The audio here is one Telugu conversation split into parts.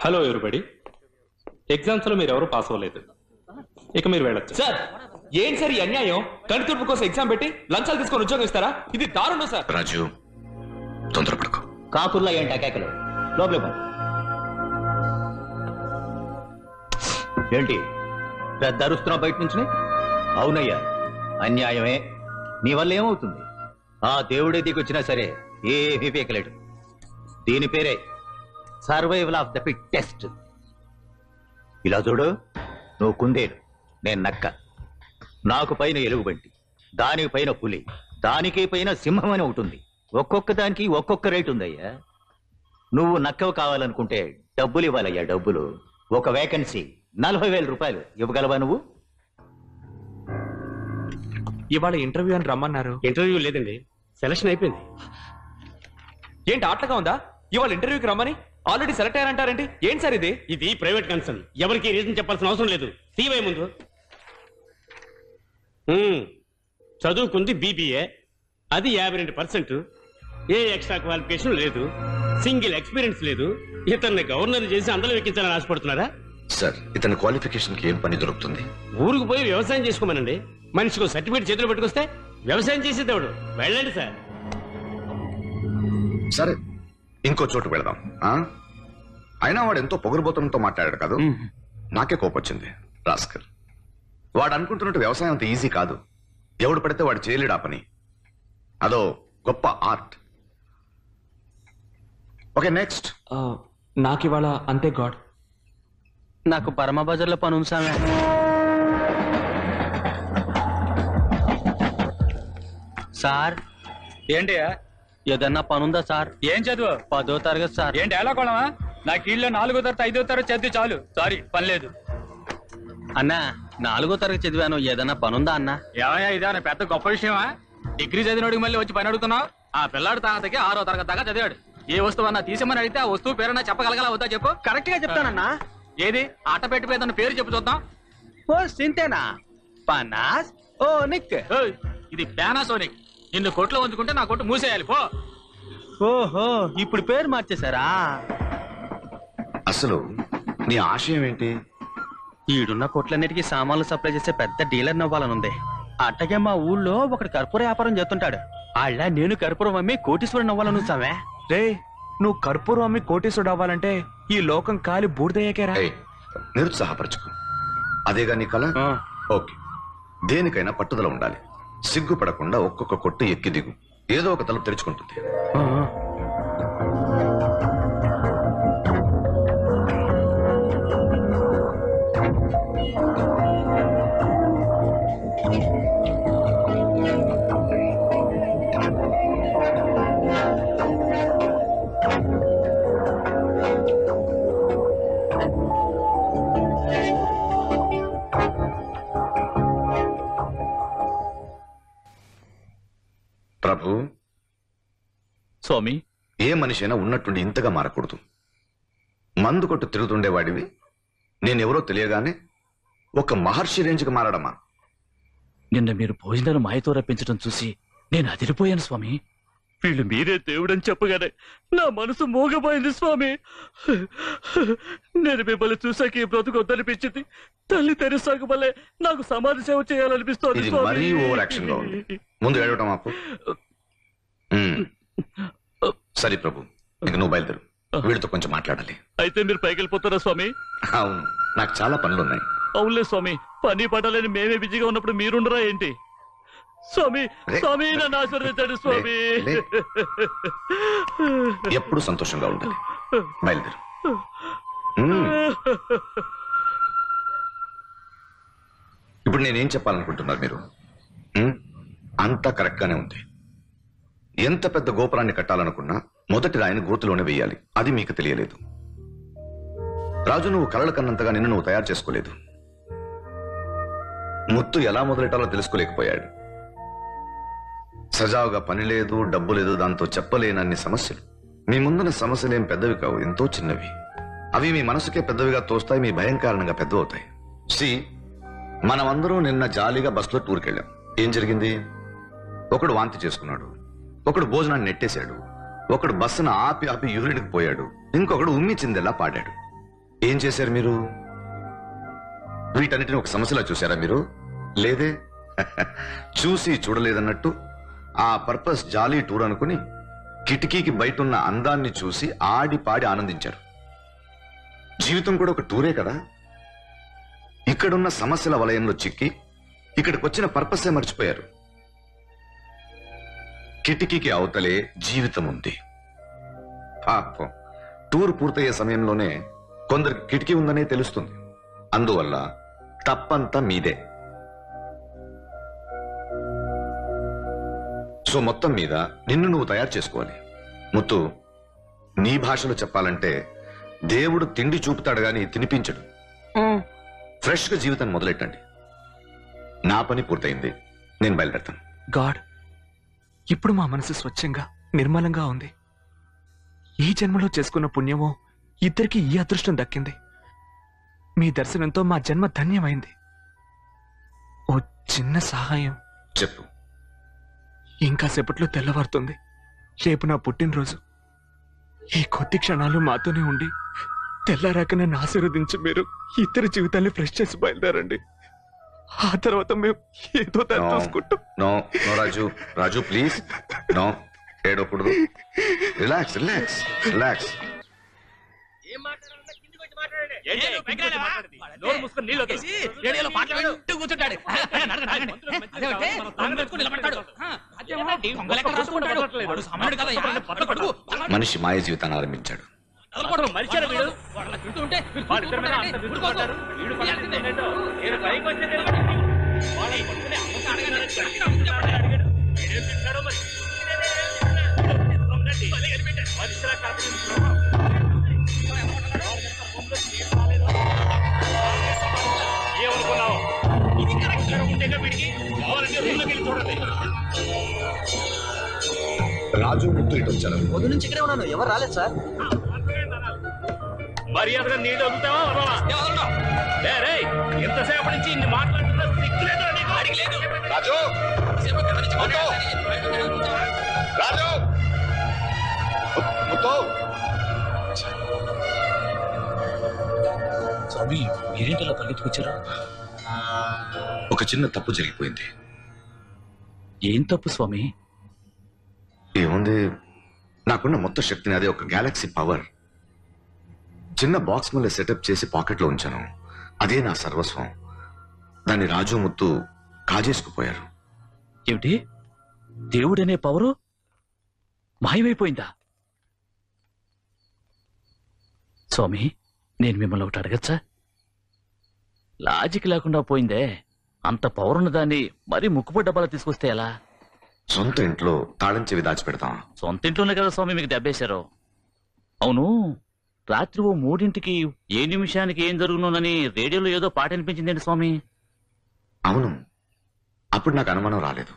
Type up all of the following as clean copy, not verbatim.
హలో ఎవరిబడి, ఎగ్జామ్స్ లో మీరు ఎవరు పాస్ అవ్వలేదు, ఇక మీరు వెళ్ళొచ్చు. సార్ ఏంటి సార్ ఈ అన్యాయం? కడుతుర్పు కోసం ఎగ్జామ్ పెట్టి లంచాలు తీసుకొని ఉద్యోగం ఇస్తారా? ఇది దారుణం సార్. రాజు తొందరపడుకో. కాకుర్లా ఏంటి కేకలు? లోపల ఏంటి పెద్ద అరుస్తున్నావు బయట నుంచి? అవునయ్యా, అన్యాయమే. నీ వల్ల ఏమవుతుంది? ఆ దేవుడే దిగొచ్చినా సరే ఏమీ పీకలేడు. దీని పేరే సర్వైవల్ ఆఫ్ ద ఫిట్టెస్ట్. ఇలా చూడు, నువ్వు కుందేలు, నేను నక్క. నాకు పైన ఎలుగుబంటి, దానికి పైన పులి, దానికి పైన సింహం అని ఒకటి ఉంది. ఒక్కొక్క దానికి ఒక్కొక్క రేటు ఉందయ్యా. నువ్వు నక్కవ కావాలనుకుంటే డబ్బులు ఇవ్వాలయ్యా, డబ్బులు. ఒక వేకెన్సీ 40,000 రూపాయలు ఇవ్వగలవా నువ్వు? ఇవాళ ఇంటర్వ్యూ అని రమ్మన్నారు. ఇంటర్వ్యూ లేదండి, సెలక్షన్ అయిపోయింది. ఏంటి ఆటగా ఉందా? ఇవాళ ఇంటర్వ్యూకి రమ్మని ఆల్రెడీ సెలెక్ట్ అయ్యారంటారేంటి? ఏంటి సార్ ఇది? ఇది ప్రైవేట్ కన్సర్న్, ఎవరికి రీజన్ చెప్పాల్సిన అవసరం లేదు. తీవై ముందు. చదువుకుంది బీబీఏ, అది 52%. ఏ ఎక్స్ట్రా క్వాలిఫికేషన్ లేదు, సింగిల్ ఎక్స్పీరియన్స్ లేదు. ఇతన్ని గవర్నర్ చేసి అందరూ ఎక్కించాలని ఆశపడుతున్నారా? సార్, ఇతని క్వాలిఫికేషన్ కి ఏం పని దొరుకుతుంది? ఊరికి పోయి వ్యవసాయం చేసుకోమనండి. మనిషికి సర్టిఫికేట్ చేతిలో పెట్టుకొస్తే వ్యవసాయం చేసేదేవుడు. వెళ్ళండి సార్. సరే, ఇంకో చోటు వెళదాం. అయినా వాడు ఎంతో పొగరుబోతంతో మాట్లాడాడు కాదు, నాకే కోపొచ్చింది. రాస్కల్, వాడు అనుకుంటున్నట్టు వ్యవసాయం అంత ఈజీ కాదు. ఎవడు పడితే వాడు చేయలేడు ఆ పని. అదో గొప్ప ఆర్ట్. Okay, next. నాకు ఇవాళ అంతే గాడ్. నాకు పరమ బజార్లో పని ఉంది సామె. సార్ ఏంటి? ఏదన్నా పనుందా సార్? ఏం చదువు? 10వ తరగతి సార్. ఏంటి ఎలా కొడమా? నాకు ఇళ్ళలో 4వ తరగతి 5వ తరగతి చదివి చాలు. సారీ, పని లేదు. అన్నా 4వ తరగతి చదివాను, ఏదన్నా పనుందా అన్నా? ఏమయ్యా, ఇదేమన్నా పెద్ద గొప్ప విషయమా? డిగ్రీ చదివినోడికి మళ్ళీ వచ్చి పని అడుగుతున్నావు? ఆ పిల్లాడు తాగతకి 6వ తరగతి దాకా చదివాడు. ఏ వస్తువు అన్నా తీసేమని అడిగితే ఆ వస్తువు పేరన్నా చెప్పగలగలా వద్దా చెప్పు? కరెక్ట్ గా చెప్తానన్నా. ఏది ఆట పెట్టి పేదన్న పేరు చెప్పు చూద్దాం. ఓ సింతేనా? పనాస్ ఓ నిక్. ఏయ్, ఇది పానాసోనిక్. నిన్ను కొట్లో ఉంచుకుంటే నా కొట్టు మూసేయాలి పో. ఓహో, ఇప్పుడు పేరు మార్చేశారా? అసలు నీ ఆశయం ఏంటి? ఈడున్న కొట్లన్నిటికీ సామాన్లు సప్లై చేసే పెద్ద డీలర్ నవ్వాలనుంది. అట్టగే మా ఊళ్ళో ఒకటి కర్పూర వ్యాపారం చేస్తుంటాడు. ఆళ్ళ నేను కర్పూరం అమ్మి కోటీశ్వరుని అవ్వాలను సామే. రే, నువ్వు కర్పూరం అమ్మి కోటీసుడు అవ్వాలంటే ఈ లోకం కాలి బూడిదయ్యాకేరా. నిరుత్సాహపరచుకు. అదేగా నీ కళ? ఓకే, దేనికైనా పట్టుదల ఉండాలి. సిగ్గుపడకుండా ఒక్కొక్క కొట్టు ఎక్కి దిగు, ఏదో ఒక తలుపు తెరుచుకుంటుంది. ప్రభు, స్వామి, ఏ మనిషి అయినా ఉన్నట్టుండి ఇంతగా మారకూడదు. మందు కొట్టు తిరుగుతుండేవాడివి నేనెవరో తెలియగానే ఒక మహర్షి రేంజ్కి మారడమా? నిన్న మీరు భోజనాలు మాయతో రప్పించడం చూసి నేను అదిరిపోయాను స్వామి. వీళ్ళు మీరే దేవుడని చెప్పగానే నా మనసు మోగపోయింది స్వామి. నేను మిమ్మల్ని చూసాక ఈ బ్రతుకు వద్దనిపించింది. తల్లి తెరిసాకు వల్లే నాకు సమాధి సేవ చేయాలనిపిస్తోంది. ఇది మరీ ఓవర్ యాక్షన్ గా ఉంది. ముందు ఏడవటం ఆపు. సరే ప్రభు, ఇంక నువ్వు బయలుదేరు. వీడితో కొంచెం మాట్లాడాలి. అయితే మీరు పైకి వెళ్ళిపోతారా స్వామి? అవును, నాకు చాలా పనులున్నాయి. అవునులే స్వామి, పని పడాలని మేమే బిజీగా ఉన్నప్పుడు మీరుండరా ఏంటి? స్వామి స్వామి, నన్ను ఆశీర్వదించండి స్వామి. ఎప్పుడు సంతోషంగా ఉండాలి. బయలుదేరు. ఇప్పుడు నేనేం చెప్పాలనుకుంటున్నారు మీరు? అంతా కరెక్ట్ గానే ఉంది. ఎంత పెద్ద గోపురాన్ని కట్టాలనుకున్నా మొదటి రాయిని గోతులోనే వేయాలి. అది మీకు తెలియలేదు. రాజు, నువ్వు కలల కన్నంతగా నిన్ను నువ్వు తయారు చేసుకోలేదు. ముత్తు ఎలా మొదలెట్టాలో తెలుసుకోలేకపోయాడు. సజావుగా పని లేదు, డబ్బు లేదు, దాంతో చెప్పలేనన్ని సమస్యలు. మీ ముందున్న సమస్యలేం పెద్దవి కావు, ఎంతో చిన్నవి. అవి మీ మనసుకే పెద్దవిగా తోస్తాయి, మీ భయం కారణంగా పెద్దవవుతాయి. మనమందరూ నిన్న జాలీగా బస్సులో టూర్కి వెళ్ళాం. ఏం జరిగింది? ఒకడు వాంతి చేసుకున్నాడు, ఒకడు భోజనాన్ని నెట్టేశాడు, ఒకడు బస్సును ఆపి ఆపి యూరిన్కి పోయాడు, ఇంకొకడు ఉమ్మి చిందెలా పాడాడు. ఏం చేశారు మీరు? వీటన్నిటిని ఒక సమస్యలా చూసారా మీరు? లేదే. చూసి చూడలేదన్నట్టు ఆ పర్పస్ జాలీ టూర్ అనుకుని కిటికీకి బయటున్న అందాన్ని చూసి ఆడి పాడి ఆనందించారు. జీవితం కూడా ఒక టూరే కదా. ఇక్కడున్న సమస్యల వలయంలో చిక్కి ఇక్కడికి వచ్చిన పర్పసే మర్చిపోయారు. కిటికీకి అవతలే జీవితం ఉంది. పాపం టూర్ పూర్తయ్యే సమయంలోనే కొందరికి కిటికీ ఉందనే తెలుస్తుంది. అందువల్ల తప్పంతా మీదే. సో మొత్తం మీద నిన్ను నువ్వు తయారు చేసుకోవాలి. ముత్తు, నీ భాషలో చెప్పాలంటే దేవుడు తిండి చూపుతాడు గాని తినిపించడు. ఫ్రెష్ గా జీవితాన్ని మొదలెట్టండి. నా పని పూర్తయింది, నేను బయలుదేరతాను. గాడ్, ఇప్పుడు మా మనసు స్వచ్ఛంగా నిర్మలంగా ఉంది. ఈ జన్మలో చేసుకున్న పుణ్యమో ఇద్దరికి ఈ అదృష్టం దక్కింది. మీ దర్శనంతో మా జన్మ ధన్యమైంది. ఓ చిన్న సహాయం. చెప్పు. ఇంకా సేపట్లో తెల్లవారుతుంది. రేపు నా పుట్టినరోజు. ఈ కొద్ది క్షణాలు మాతోనే ఉండి తెల్లారాక నన్ను ఆశీర్వదించి మీరు ఇద్దరి జీవితాన్ని ఫ్రెష్ చేసి బయలుదేరండి. ఆ తర్వాత మేము ఏదో దాన్ని చూసుకుంటాం. No no Raju, Raju please no, ఏడవకూడదు. Relax relax relax. మనిషి మాయ జీవితాన్ని ఆరంభించాడు. రాజు ముత్తు ఇటు వచ్చారు. పొద్దు నుంచి ఇక్కడే ఉన్నాను, ఎవరు రాలేదు సార్. మర్యాదగా నీళ్ళు వదులుతావా? ఎంతసేపు నుంచి ఇన్ని మాట్లాడుతున్నా సిగ్గులేదు నీకు? రాజు రాజు ముత్తు. స్వామి, మీరేంటలా పరిగెత్తుకొచ్చారా? ఒక చిన్న తప్పు జరిగిపోయింది. ఏం తప్పు స్వామి? ఏముంది, నాకున్న మొత్తం శక్తిని, అదే ఒక గ్యాలక్సీ పవర్ చిన్న బాక్స్ మళ్ళీ సెటప్ చేసి పాకెట్లో ఉంచాను. అదే నా సర్వస్వం. దాన్ని రాజు ముత్తు కాజేసుకుపోయారు. ఏమిటి, దేవుడనే పవరు మాయమైపోయిందా? స్వామి, నేను మిమ్మల్ని ఒకటి అడగచ్చా? లాజిక్ లేకుండా పోయిందే. అంత పవర్ ఉన్న దాన్ని మరీ ముక్కుపొడి డబ్బాలో తీసుకొస్తే ఎలా? సొంత ఇంట్లో తాళం చెవి దాచిపెడతాం. సొంత ఇంట్లోనే కదా స్వామి మీకు దెబ్బేశారు. అవును, రాత్రి ఓ 3ంటికి ఏ నిమిషానికి ఏం జరుగునోనని రేడియోలో ఏదో పాట అనిపించిందండి స్వామి. అవును, అప్పుడు నాకు అనుమానం రాలేదు.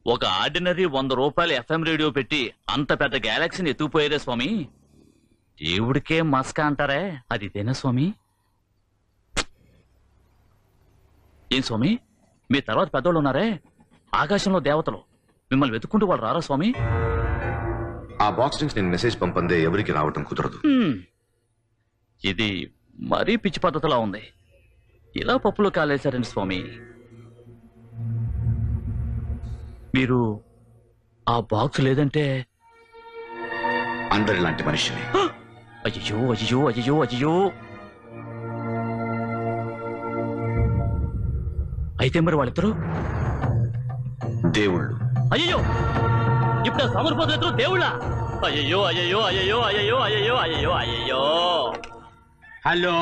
ఒక ఆర్డినరీ 100 రూపాయల FM రేడియో పెట్టి అంత పెద్ద గ్యాలక్సీని ఎత్తుకుపోయేదే స్వామి. దేవుడికే మస్కా అంటారే, అది ఇదేనా స్వామి? ఏం స్వామి, మీ తర్వాత పెద్దోళ్ళు ఉన్నారే, ఆకాశంలో దేవతలు, మిమ్మల్ని వెతుక్కుంటూ వాళ్ళు రారా స్వామి? ఆ బాక్స్ నుంచి నేను మెసేజ్ పంపందే ఎవరికి రావటం కుదరదు. ఇది మరీ పిచ్చి పద్ధతిలా ఉంది. ఇలా పప్పులో కాలేశారండి స్వామి. మీరు ఆ బాక్స్ లేదంటే అందరిలాంటి మనిషిని. అయ్యో అయ్యో అయ్యో అయ్యో. అయితే మరి వాళ్ళిద్దరు దేవుళ్ళు. అయ్యో, ఇప్పుడు సమర్పదలు దేవుళ్ళ. అయ్యో అయ్యో అయ్యో అయ్యో అయ్యో అయ్యో అయ్యో. హలో,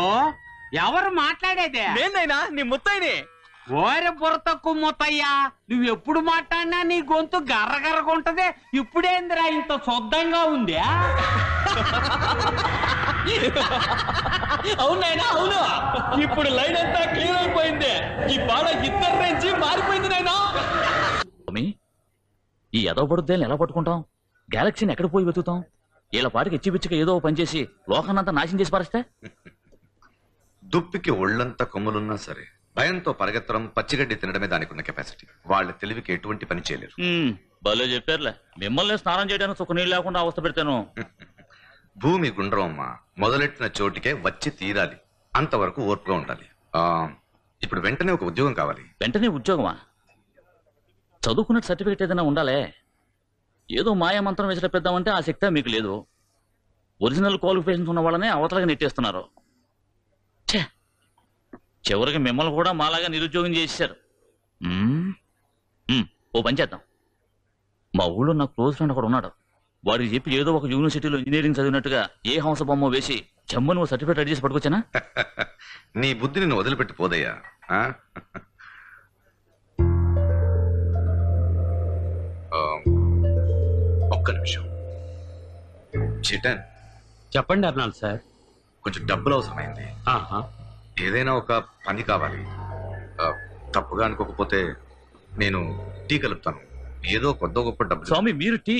ఎవరు మాట్లాడేదే? నేనైనా నీ ముత్తైనే. ఓరే బుర్ర తక్కువ ముత్తయ్యా, నువ్వెప్పుడు మాట్లాడినా నీ గొంతు గర్రగర్రగుంటదే. ఇప్పుడేందిరా ఇంత శుద్ధంగా ఉంది? అవునైనా అవును, ఇప్పుడు లైన్ అంతా క్లియర్ అయిపోయింది. ఈ బాడ ఇద్దరు నుంచి మారిపోయింది నైనా. స్వామి, ఈ ఎదవ పడుద్దేని ఎలా పట్టుకుంటాం? గ్యాలక్సీని ఎక్కడ పోయి వెతుకుతాం? వీళ్ళ పాటికి ఇచ్చిపిచ్చిగా ఏదో పనిచేసి లోకాన్నంతా నాశనం చేసి పారేస్తే? దుప్పికి ఒళ్ళంతా కొమ్ములున్నా సరే భయంతో పరిగెత్తడం, పచ్చిగడ్డి తినడమే దానికి ఉన్న కెపాసిటీ. వాళ్ళ తెలివికి ఎటువంటి పని చేయలేరు. భలే చెప్పారులే. మిమ్మల్ని స్నానం చేయడానికి సుఖ నీళ్ళు లేకుండా అవస్థ పెడతాను. భూమి గుండ్రం అమ్మా, మొదలెట్టిన చోటికే వచ్చి తీరాలి. అంతవరకు ఓర్పుగా ఉండాలి. ఇప్పుడు వెంటనే ఒక ఉద్యోగం కావాలి. వెంటనే ఉద్యోగమా? చదువుకున్న సర్టిఫికేట్ ఏదైనా ఉండాలే. ఏదో మాయామంత్రం వేసి పెద్దామంటే ఆ శక్తి మీకు లేదు. ఒరిజినల్ క్వాలిఫికేషన్స్ ఉన్న వాళ్ళనే అవతలగా నెట్టేస్తున్నారు. ఛే, చివరికి మిమ్మల్ని కూడా మాలాగా నిరుద్యోగం చేశారు. ఓ పని చేద్దాం. మా ఊళ్ళో నా క్లోజ్ ఫ్రెండ్ ఒకడు ఉన్నాడు. వాడికి చెప్పి ఏదో ఒక యూనివర్సిటీలో ఇంజనీరింగ్ చదివినట్టుగా ఏ హంస బొమ్మ వేసి జమ్మని ఓ సర్టిఫికేట్ రెడీ చేసి పట్టుకొచ్చానా? నీ బుద్ధి నిన్ను వదిలిపెట్టి పోదయ్యా. ఒక్క నిమిషం. చిటన్, చెప్పండి అర్నాల్ సార్. కొంచెం డబ్బులు అవసరమైంది. ఆహా. ఏదైనా ఒక పని కావాలి. తప్పుగా అనుకోకపోతే నేను టీ కలుపుతాను. ఏదో కొద్ద గొప్ప డబ్బు. స్వామి, మీరు టీ